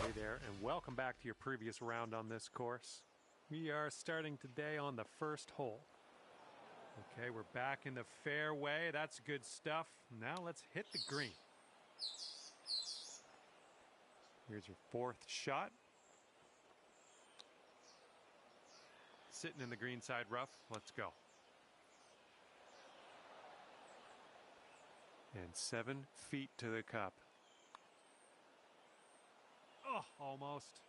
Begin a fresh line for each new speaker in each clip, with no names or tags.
Hey there, and welcome back to your previous round on this course. We are starting today on the first hole. Okay, we're back in the fairway. That's good stuff. Now let's hit the green. Here's your fourth shot. Sitting in the greenside rough. Let's go. And 7 feet to the cup. Oh, almost.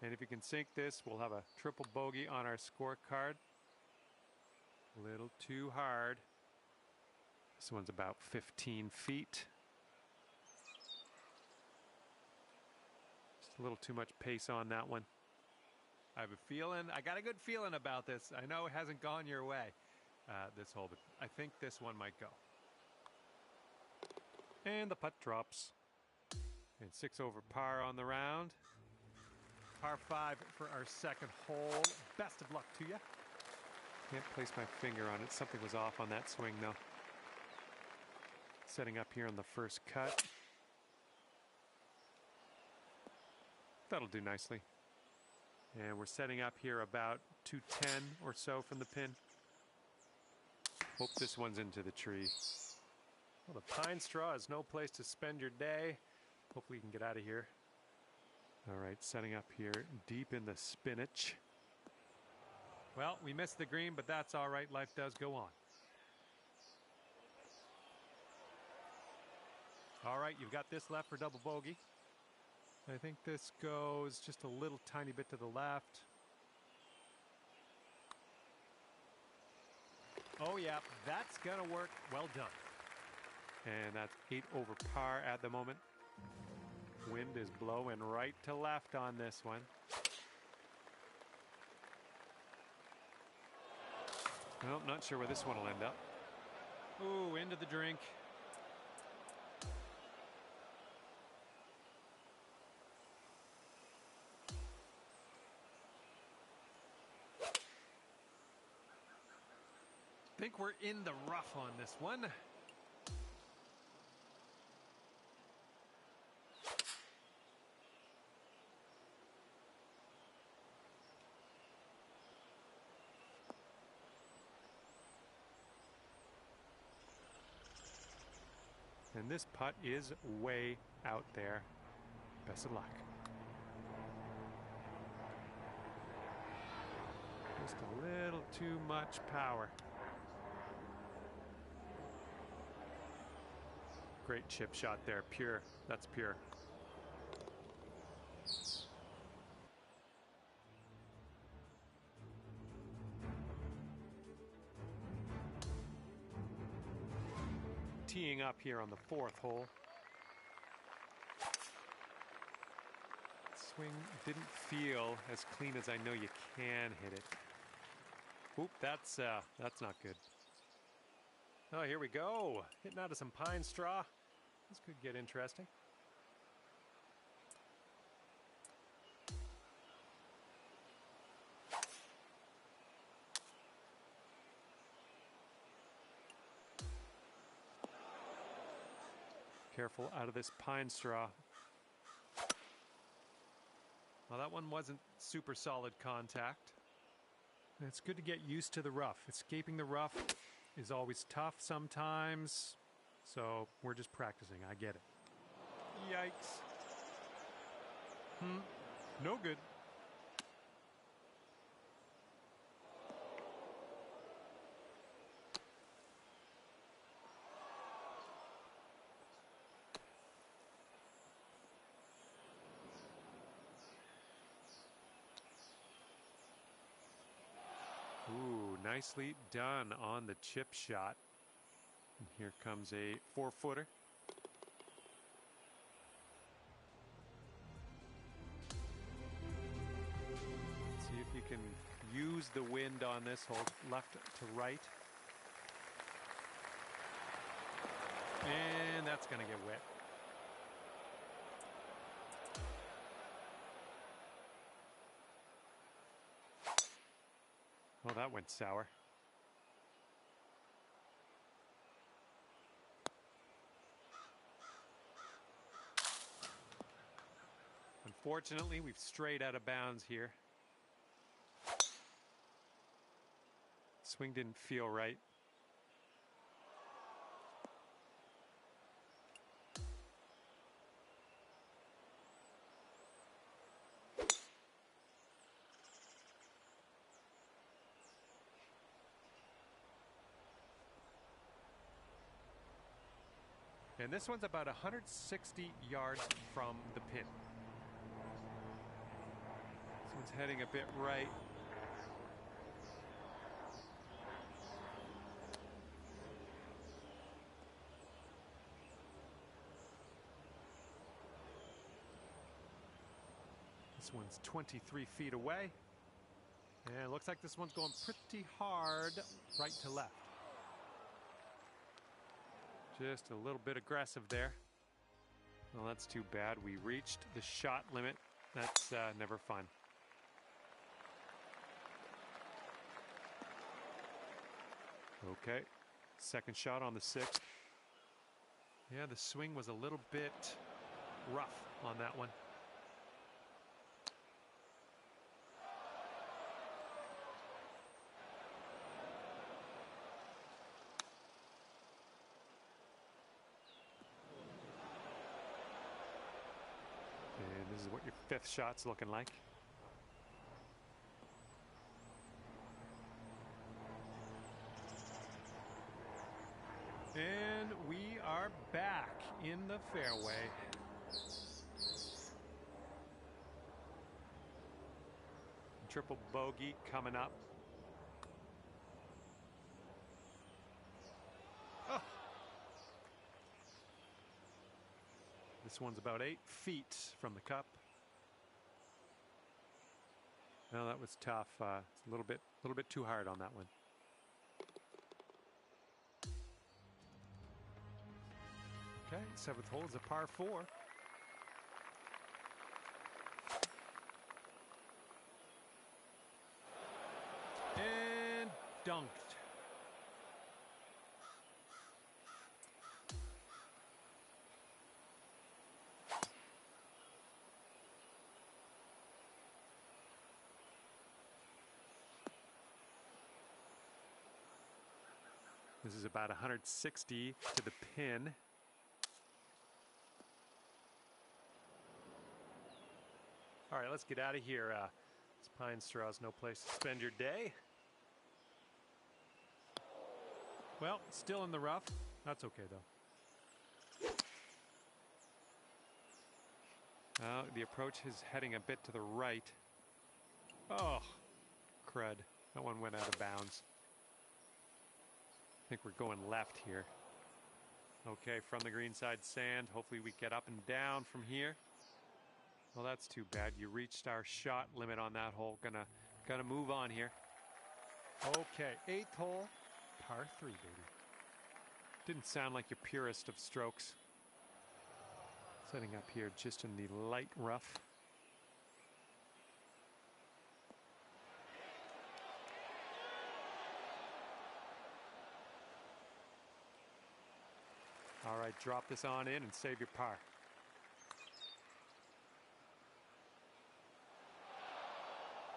And if you can sink this, we'll have a triple bogey on our scorecard. A little too hard. This one's about 15 feet. Just a little too much pace on that one. I have a feeling, I got a good feeling about this. I know it hasn't gone your way, this hole, but I think this one might go. And the putt drops. And 6 over par on the round. Par 5 for our second hole. Best of luck to you. Can't place my finger on it. Something was off on that swing, though. Setting up here on the first cut. That'll do nicely. And we're setting up here about 210 or so from the pin. Hope this one's into the tree. Well, the pine straw is no place to spend your day. Hopefully you can get out of here. All right, setting up here deep in the spinach. Well, we missed the green, but that's all right. Life does go on. All right, you've got this left for double bogey. I think this goes just a little tiny bit to the left. Oh, yeah, that's going to work. Well done. And that's 8 over par at the moment. Wind is blowing right to left on this one. Well, not sure where this one will end up. Ooh, into the drink. I think we're in the rough on this one. And this putt is way out there. Best of luck. Just a little too much power. Great chip shot there. Pure. That's pure. Teeing up here on the fourth hole. Swing didn't feel as clean as I know you can hit it. Oop, that's not good. Oh, here we go. Hitting out of some pine straw. This could get interesting. Careful out of this pine straw. Well, that one wasn't super solid contact. It's good to get used to the rough. Escaping the rough is always tough sometimes. So we're just practicing. I get it. Yikes. No good. Ooh, nicely done on the chip shot. And here comes a 4-footer. See if you can use the wind on this hole, left to right. And that's going to get wet. Well, that went sour. Unfortunately, we've strayed out of bounds here. Swing didn't feel right. And this one's about 160 yards from the pin. This one's heading a bit right. This one's 23 feet away. And it looks like this one's going pretty hard right to left. Just a little bit aggressive there. Well, that's too bad. We reached the shot limit. That's never fun. Okay, second shot on the 6th. Yeah, the swing was a little bit rough on that one. And this is what your 5th shot's looking like. And we are back in the fairway. Triple bogey coming up. Oh. This one's about 8 feet from the cup. Well, that was tough. It's a little bit too hard on that one. Okay, 7th hole is a par 4. And dunked. This is about 160 to the pin. All right, let's get out of here. This pine straw's no place to spend your day. Well, still in the rough. That's okay, though. The approach is heading a bit to the right. Oh, crud. That one went out of bounds. I think we're going left here. Okay, from the greenside sand. Hopefully we get up and down from here. Well, that's too bad. You reached our shot limit on that hole. Gonna move on here. Okay, 8th hole, par 3, baby. Didn't sound like your purest of strokes. Setting up here just in the light rough. All right, drop this on in and save your par.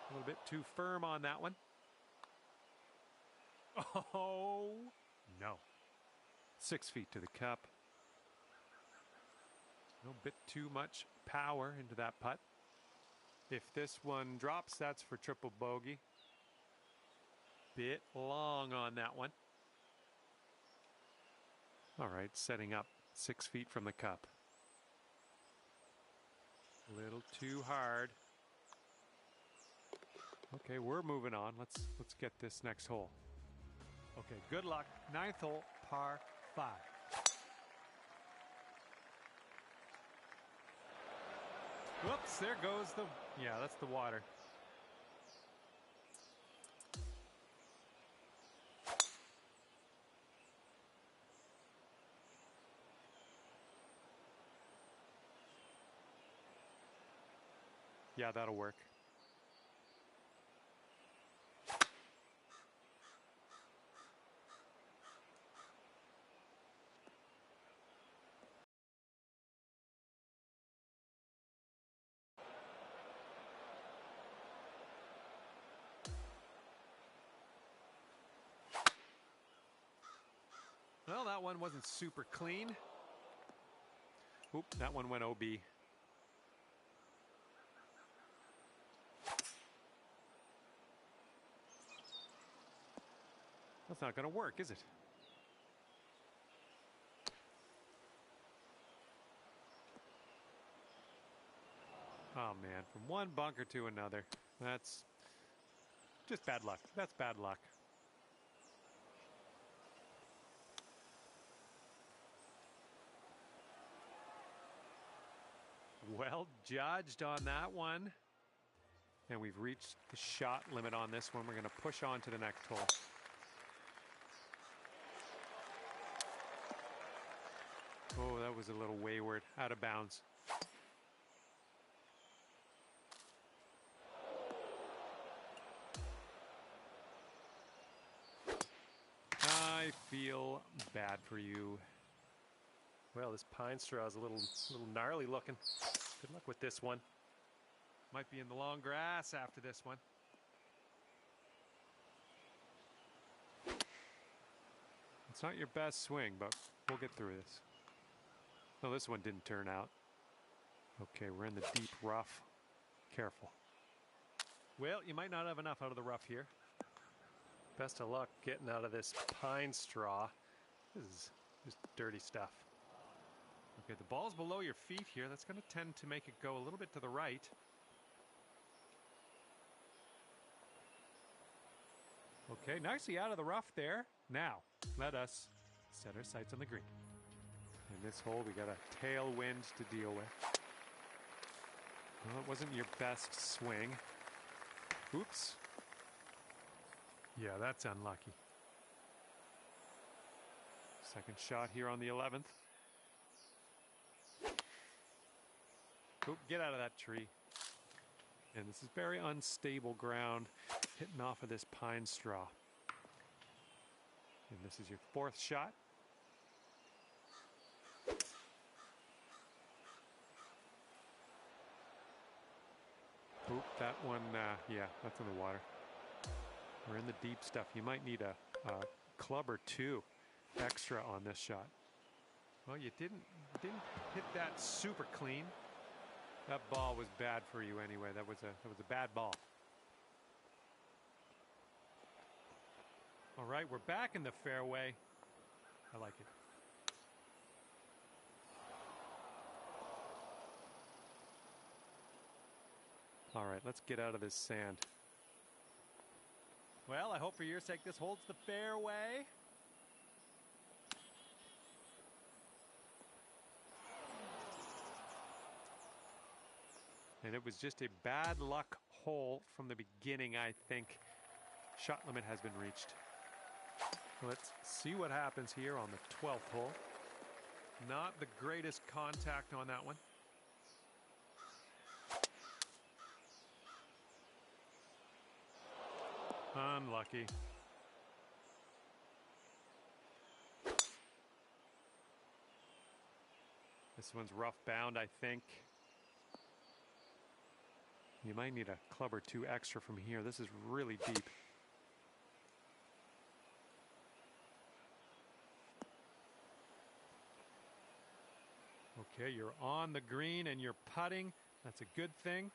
A little bit too firm on that one. Oh, no. 6 feet to the cup. A little bit too much power into that putt. If this one drops, that's for triple bogey. Bit long on that one. All right, setting up 6 feet from the cup. A little too hard. Okay, we're moving on. Let's get this next hole. Okay, good luck. 9th hole, par 5. Whoops, there goes the... Yeah, that's the water. Yeah, that'll work. Well, that one wasn't super clean. Oop, that one went OB. That's not going to work, is it? Oh, man, from one bunker to another. That's just bad luck. That's bad luck. Well judged on that one. And we've reached the shot limit on this one. We're going to push on to the next hole. Oh, that was a little wayward, out of bounds. I feel bad for you.
Well, this pine straw is a little gnarly looking. Good luck with this one.
Might be in the long grass after this one. It's not your best swing, but we'll get through this. No, this one didn't turn out. Okay, we're in the deep rough. Careful. Well, you might not have enough out of the rough here.
Best of luck getting out of this pine straw. This is just dirty stuff.
Okay, the ball's below your feet here. That's going to tend to make it go a little bit to the right. Okay, nicely out of the rough there. Now, let us set our sights on the green. In this hole, we got a tailwind to deal with. Well, it wasn't your best swing. Oops. Yeah, that's unlucky. Second shot here on the 11th. Oop, get out of that tree. And this is very unstable ground, hitting off of this pine straw. And this is your fourth shot. Oop, that one, yeah, that's in the water. We're in the deep stuff. You might need a club or two extra on this shot. Well, you didn't hit that super clean. That ball was bad for you anyway. That was a bad ball. All right, we're back in the fairway. I like it. All right, let's get out of this sand. Well, I hope for your sake this holds the fairway. And it was just a bad luck hole from the beginning, I think. Shot limit has been reached. Let's see what happens here on the 12th hole. Not the greatest contact on that one. Unlucky. This one's rough bound, I think. You might need a club or two extra from here. This is really deep. Okay, you're on the green and you're putting. That's a good thing.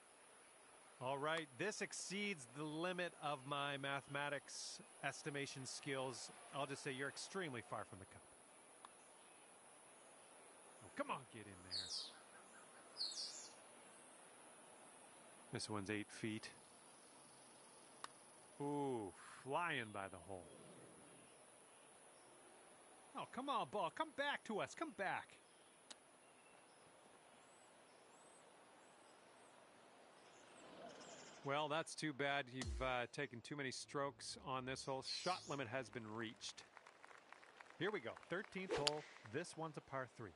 All right, this exceeds the limit of my mathematics estimation skills. I'll just say you're extremely far from the cup. Oh, come on, get in there. This one's 8 feet. Ooh, flying by the hole. Oh, come on, ball. Come back to us. Come back. Well, that's too bad. You've taken too many strokes on this hole. Shot limit has been reached. Here we go. 13th hole. This one's a par 3.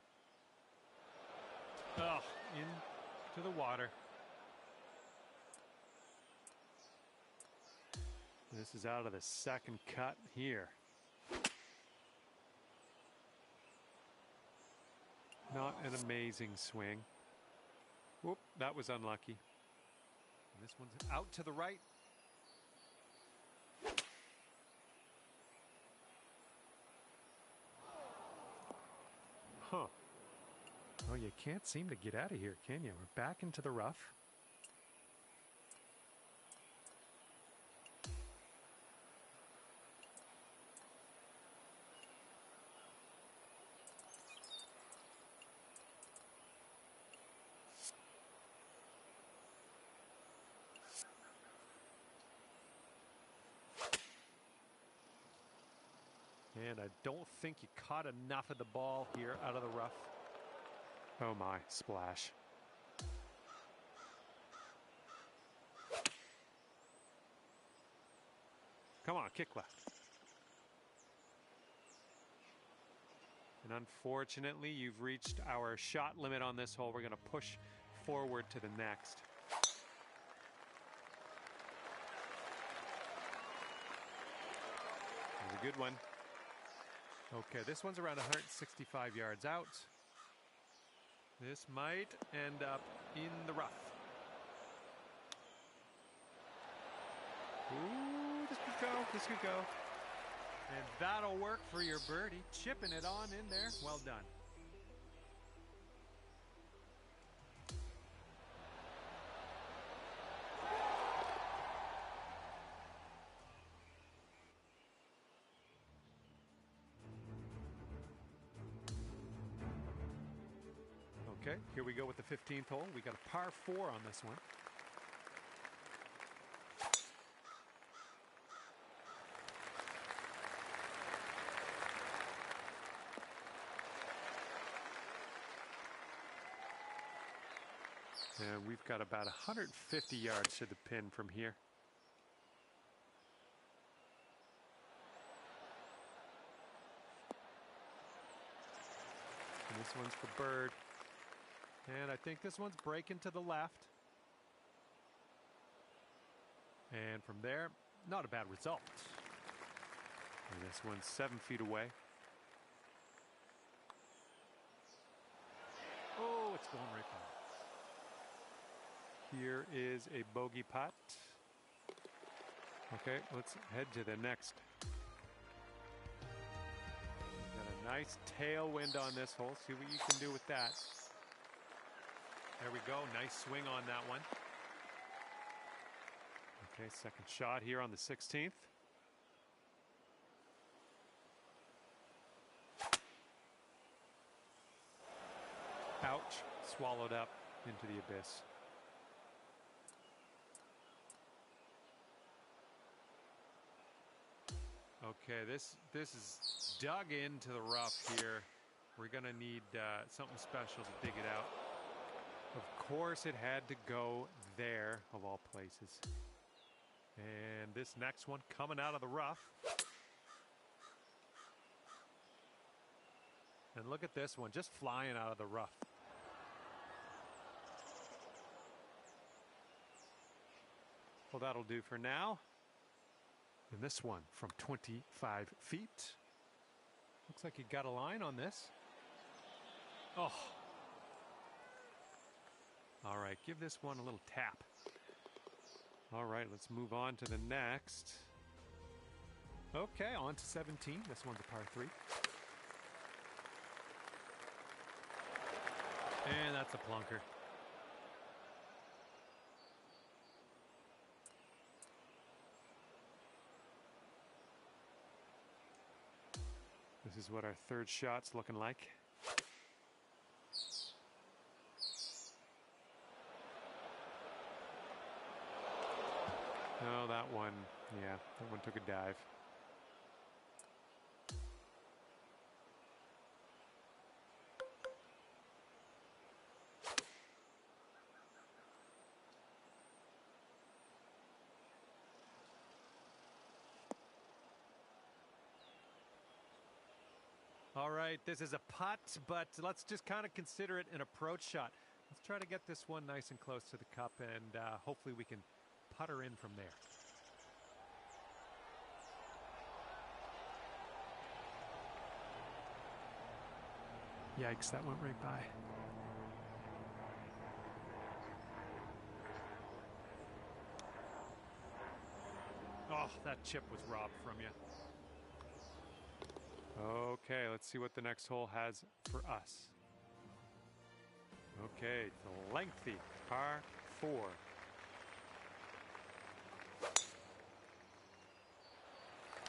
Oh, into the water. This is out of the second cut here. Not an amazing swing. Whoop, that was unlucky. And this one's out to the right.
Huh. Oh, you can't seem to get out of here, can you? We're back into the rough. And I don't think you caught enough of the ball here out of the rough.
Oh my, splash. Come on, kick left. And unfortunately, you've reached our shot limit on this hole. We're going to push forward to the next. There's a good one. Okay, this one's around 165 yards out. This might end up in the rough. Ooh, this could go, this could go. And that'll work for your birdie. Chipping it on in there. Well done. Okay, here we go with the 15th hole. We got a par 4 on this one. And we've got about 150 yards to the pin from here. And this one's for bird. And I think this one's breaking to the left. And from there, not a bad result. And this one's 7 feet away. Oh, it's going right by. Here is a bogey putt. Okay, let's head to the next. Got a nice tailwind on this hole. See what you can do with that. There we go. Nice swing on that one. Okay, second shot here on the 16th. Ouch. Swallowed up into the abyss. Okay, this is dug into the rough here. We're going to need something special to dig it out. Of course, it had to go there, of all places. And this next one coming out of the rough. And look at this one, just flying out of the rough. Well, that'll do for now. And this one from 25 feet. Looks like you got a line on this. Oh. All right, give this one a little tap. All right, let's move on to the next. Okay, on to 17. This one's a par 3. And that's a plunker. This is what our third shot's looking like. Oh, that one, yeah, that one took a dive. All right, this is a putt, but let's just kind of consider it an approach shot. Let's try to get this one nice and close to the cup, and hopefully we can putter in from there. Yikes, that went right by. Oh, that chip was robbed from you. Okay, let's see what the next hole has for us. Okay, the lengthy par 4.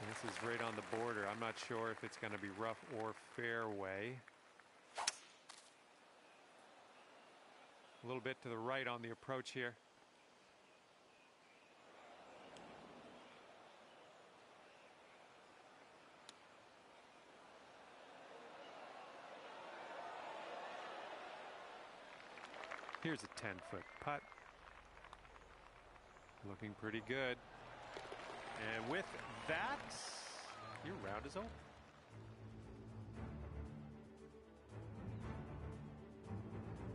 This is right on the border. I'm not sure if it's going to be rough or fairway. A little bit to the right on the approach here. Here's a 10-foot putt. Looking pretty good. And with that, your round is over.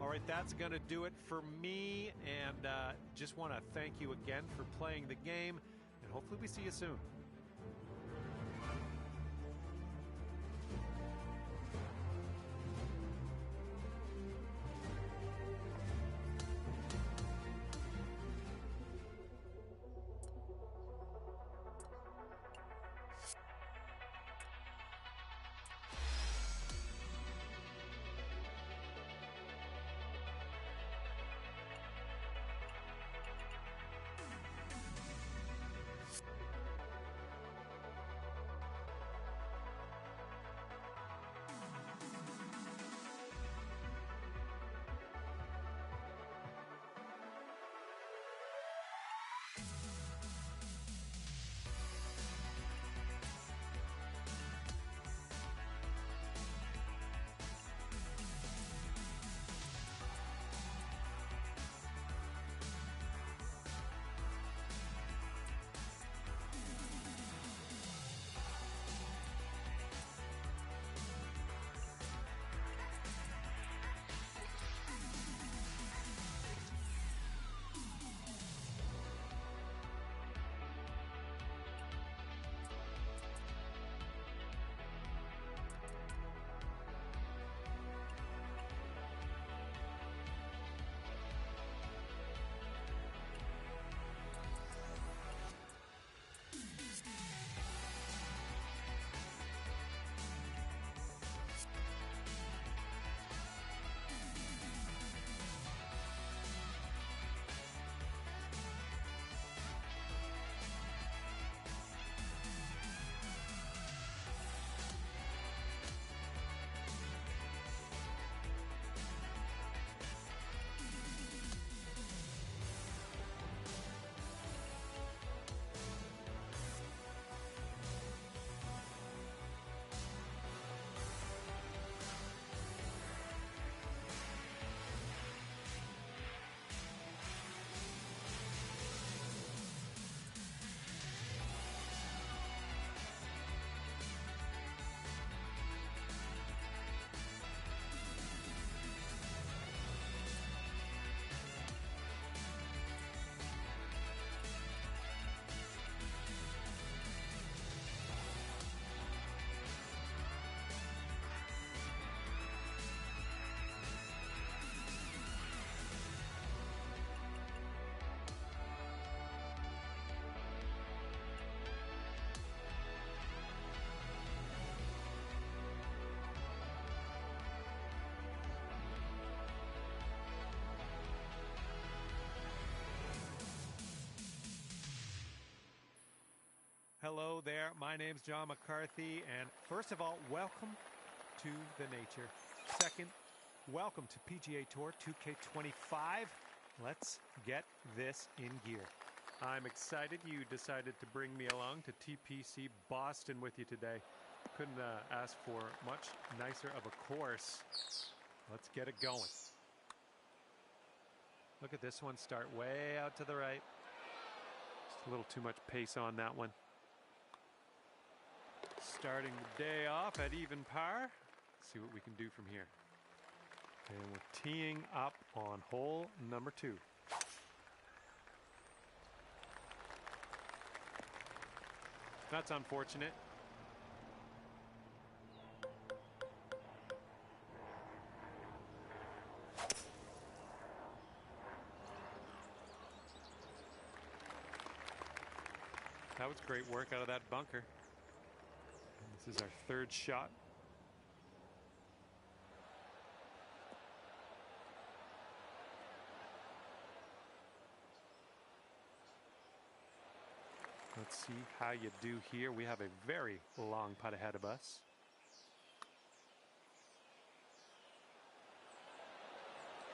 All right, that's going to do it for me. And just want to thank you again for playing the game. And hopefully we see you soon. Hello there, my name's John McCarthy, and first of all, welcome to the nature. Second, welcome to PGA Tour 2K25. Let's get this in gear. I'm excited you decided to bring me along to TPC Boston with you today. Couldn't ask for much nicer of a course. Let's get it going. Look at this one start way out to the right. Just a little too much pace on that one. Starting the day off at even par. Let's see what we can do from here. And we're teeing up on hole number 2. That's unfortunate. That was great work out of that bunker. This is our third shot. Let's see how you do here. We have a very long putt ahead of us.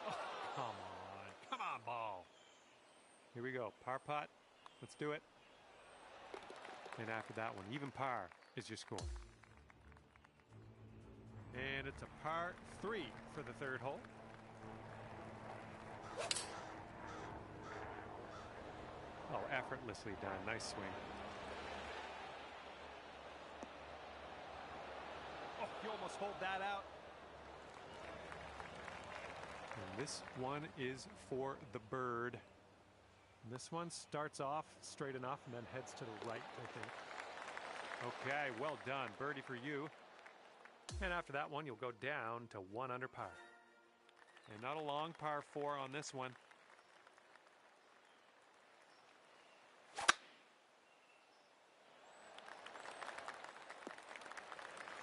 Oh, come on, ball.
Here we go, par putt. Let's do it. And after that one, even par is your score.
And it's a par 3 for the third hole.
Oh, effortlessly done. Nice swing.
Oh, you almost hold that out.
And this one is for the bird.
And this one starts off straight enough and then heads to the right, I think.
Okay, well done. Birdie for you.
And after that one, you'll go down to 1 under par.
And not a long par 4 on this one.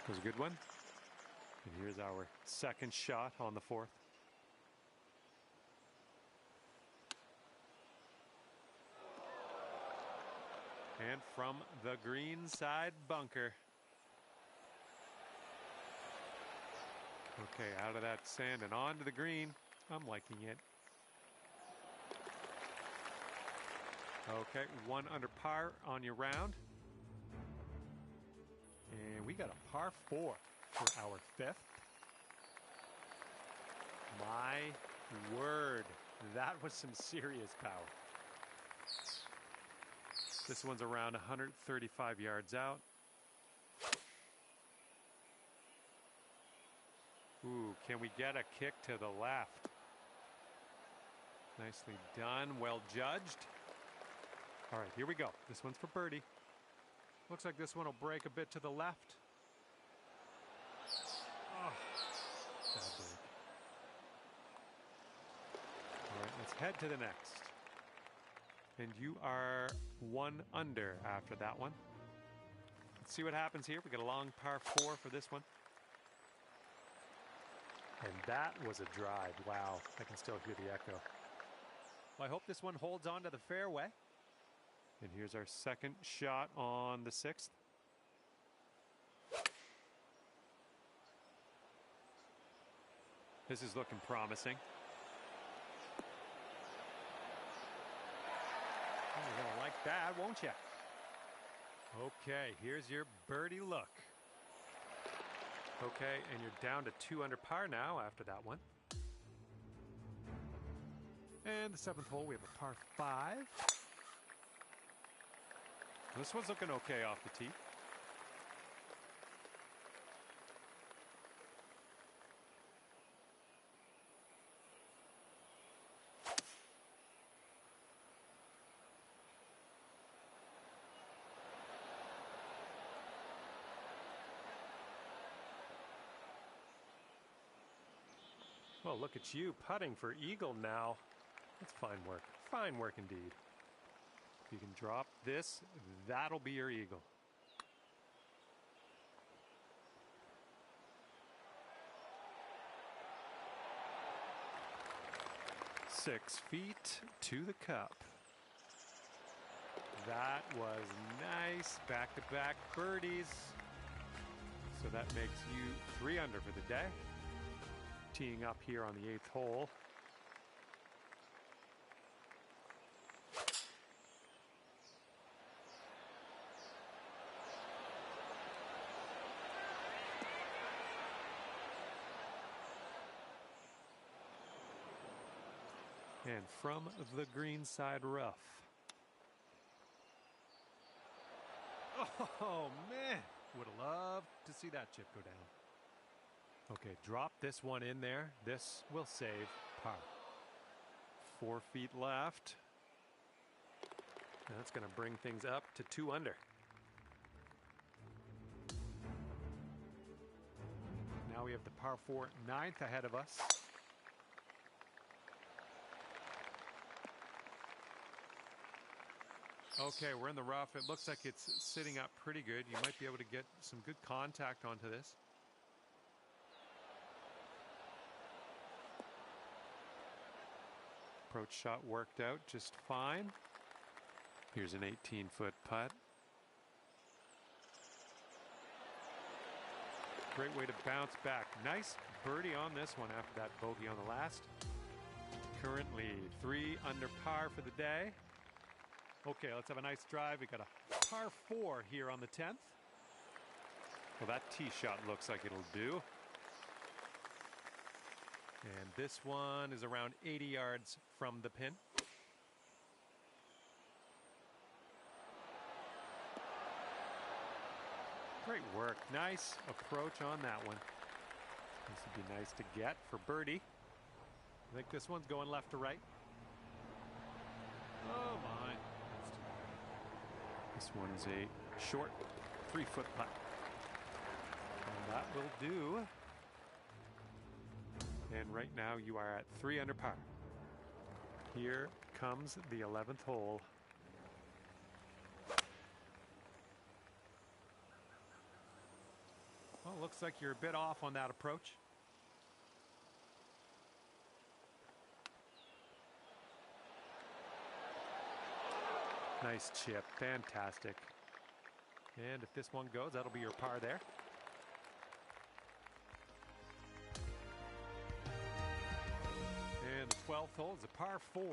That was a good one. And here's our second shot on the 4th. And from the green side bunker. Okay, out of that sand and onto the green. I'm liking it. Okay, 1 under par on your round.
And we got a par 4 for our 5th. My word, that was some serious power.
This one's around 135 yards out. Ooh, can we get a kick to the left? Nicely done, well judged. All right, here we go. This one's for birdie.
Looks like this one will break a bit to the left. Oh, bad break.
All right, let's head to the next. And you are 1 under after that one. Let's see what happens here. We got a long par 4 for this one.
And that was a drive. Wow, I can still hear the echo. Well, I hope this one holds on to the fairway.
And here's our second shot on the 6th. This is looking promising.
You're going to like that, won't you? Okay, here's your birdie look. Okay, and you're down to 2 under par now after that one. And the 7th hole, we have a par 5.
This one's looking okay off the tee.
Well, look at you putting for eagle now. That's fine work. Fine work indeed.
If you can drop this, that'll be your eagle. Six feet to the cup. That was nice. Back-to-back birdies. So that makes you 3 under for the day. Teeing up here on the 8th hole. And from the green side rough.
Oh, man. Would have loved to see that chip go down.
Okay, drop this one in there. This will save par. 4 feet left.
That's going to bring things up to 2 under.
Now we have the par 4 9th ahead of us. Okay, we're in the rough. It looks like it's sitting up pretty good. You might be able to get some good contact onto this. Approach shot worked out just fine. Here's an 18-foot putt. Great way to bounce back. Nice birdie on this one after that bogey on the last. Currently 3 under par for the day. Okay, let's have a nice drive. We got a par 4 here on the 10th. Well, that tee shot looks like it'll do. And this one is around 80 yards from the pin. Great work. Nice approach on that one. This would be nice to get for birdie. I think this one's going left to right. Oh my. This one is a short 3-foot putt. And that will do. And right now you are at 3 under par. Here comes the 11th hole. Well, looks like you're a bit off on that approach. Nice chip, fantastic. And if this one goes, that'll be your par there. And the 12th hole is a par 4.